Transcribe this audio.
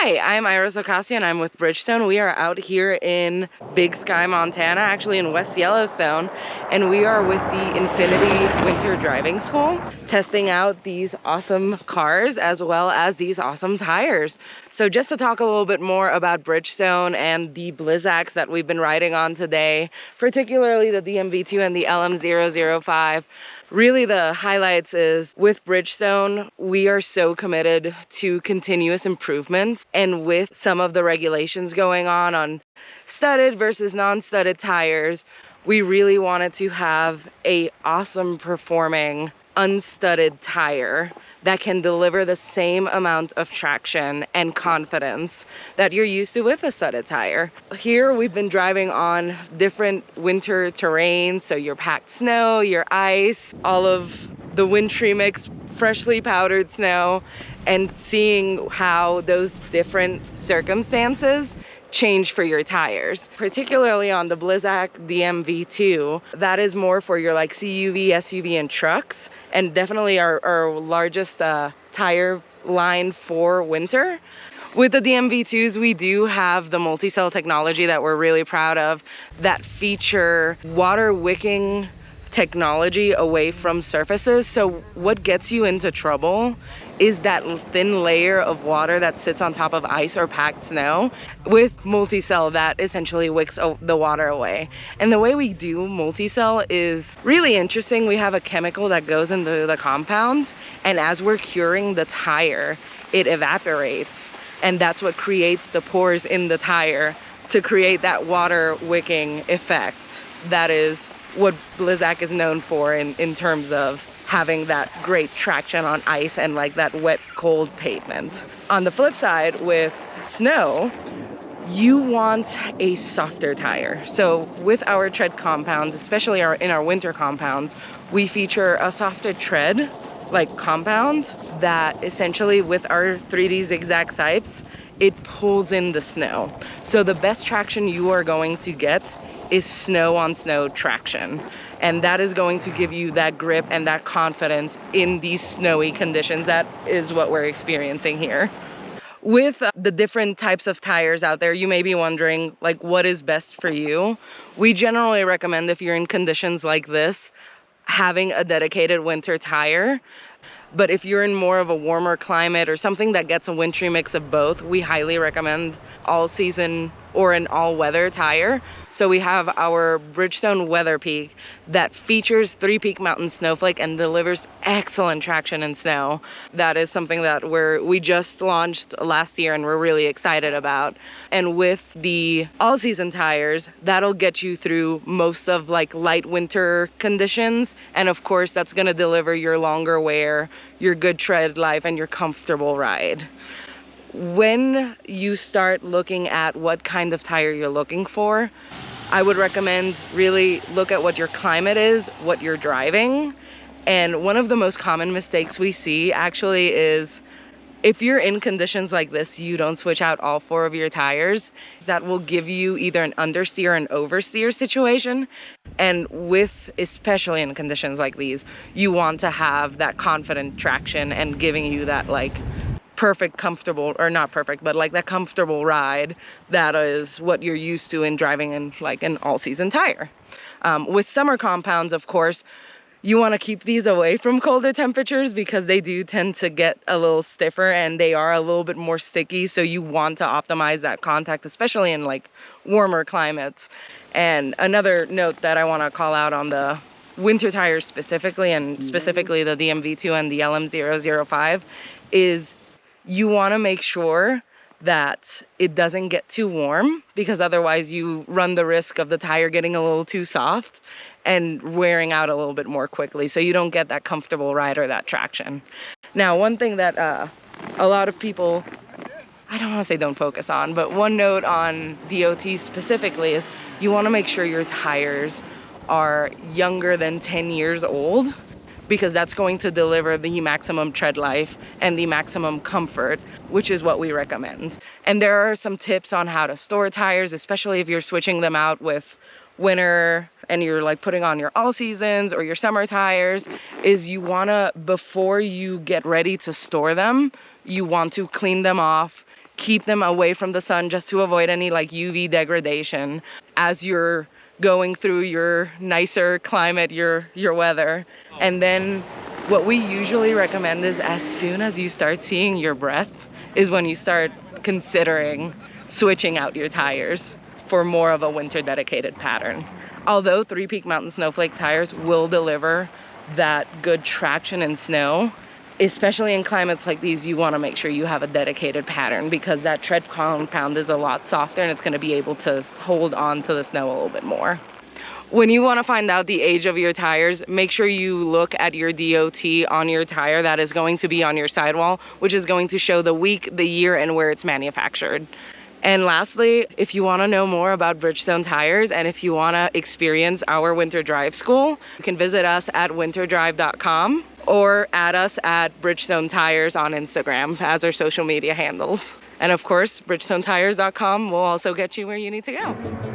Hi, I'm Iris Ocasio and I'm with Bridgestone. We are out here in Big Sky, Montana, actually in West Yellowstone, and we are with the Infiniti Winter Driving School, testing out these awesome cars as well as these awesome tires. So just to talk a little bit more about Bridgestone and the Blizzaks that we've been riding on today, particularly the DMV2 and the LM005, really the highlights is with Bridgestone, we are so committed to continuous improvements, and with some of the regulations going on studded versus non-studded tires, we really wanted to have a awesome performing unstudded tire that can deliver the same amount of traction and confidence that you're used to with a studded tire. Here we've been driving on different winter terrains, so your packed snow, your ice, all of the wintry mix, freshly powdered snow, and seeing how those different circumstances change for your tires. Particularly on the Blizzak DMV2, that is more for your like CUV, SUV, and trucks, and definitely our largest tire line for winter. With the DMV2s, we do have the multi-cell technology that we're really proud of that feature water wicking technology away from surfaces. So what gets you into trouble is that thin layer of water that sits on top of ice or packed snow. With multi-cell, that essentially wicks the water away. And the way we do multi-cell is really interesting. We have a chemical that goes into the compound, and as we're curing the tire, it evaporates, and that's what creates the pores in the tire to create that water wicking effect. That is what Blizzak is known for in terms of having that great traction on ice and like that wet, cold pavement. On the flip side, with snow, you want a softer tire. So with our tread compounds, especially in our winter compounds, we feature a softer tread, like compound, that essentially with our 3D zigzag sipes, it pulls in the snow. So the best traction you are going to get is snow on snow traction, and that is going to give you that grip and that confidence in these snowy conditions. That is what we're experiencing here. With the different types of tires out there, you may be wondering like what is best for you. We generally recommend, if you're in conditions like this, having a dedicated winter tire. But if you're in more of a warmer climate or something that gets a wintry mix of both, we highly recommend all season or an all-weather tire. So we have our Bridgestone Weather Peak that features 3-peak mountain snowflake and delivers excellent traction in snow. That is something that we just launched last year and we're really excited about. And with the all-season tires, that'll get you through most of like light winter conditions. And of course, that's gonna deliver your longer wear, your good tread life, and your comfortable ride. When you start looking at what kind of tire you're looking for, I would recommend really look at what your climate is, what you're driving. And one of the most common mistakes we see actually is if you're in conditions like this, you don't switch out all 4 of your tires. That will give you either an understeer or an oversteer situation. And especially in conditions like these, you want to have that confident traction and giving you that like perfect, comfortable, or not perfect, but like that comfortable ride that is what you're used to in driving in like an all-season tire. With summer compounds, of course, you want to keep these away from colder temperatures because they do tend to get a little stiffer and they are a little bit more sticky. So you want to optimize that contact, especially in like warmer climates. And another note that I want to call out on the winter tires specifically, and specifically the DMV2 and the LM005, is you want to make sure that it doesn't get too warm, because otherwise you run the risk of the tire getting a little too soft and wearing out a little bit more quickly, so you don't get that comfortable ride or that traction. Now, one thing that a lot of people, I don't want to say don't focus on, but one note on DOT specifically is you want to make sure your tires are younger than 10 years old, because that's going to deliver the maximum tread life and the maximum comfort, which is what we recommend. And there are some tips on how to store tires, especially if you're switching them out with winter and you're like putting on your all seasons or your summer tires, is you wanna, before you get ready to store them, you want to clean them off, keep them away from the sun just to avoid any like UV degradation as you're going through your nicer climate, your weather. And then what we usually recommend is as soon as you start seeing your breath is when you start considering switching out your tires for more of a winter dedicated pattern. Although Three Peak Mountain Snowflake tires will deliver that good traction in snow, especially in climates like these, you want to make sure you have a dedicated pattern because that tread compound is a lot softer and it's going to be able to hold on to the snow a little bit more. When you want to find out the age of your tires, make sure you look at your DOT on your tire that is going to be on your sidewall, which is going to show the week, the year, and where it's manufactured. And lastly, if you want to know more about Bridgestone tires and if you want to experience our winter drive school, you can visit us at winterdrive.com or add us at Bridgestone Tires on Instagram as our social media handles. And of course, bridgestonetires.com will also get you where you need to go.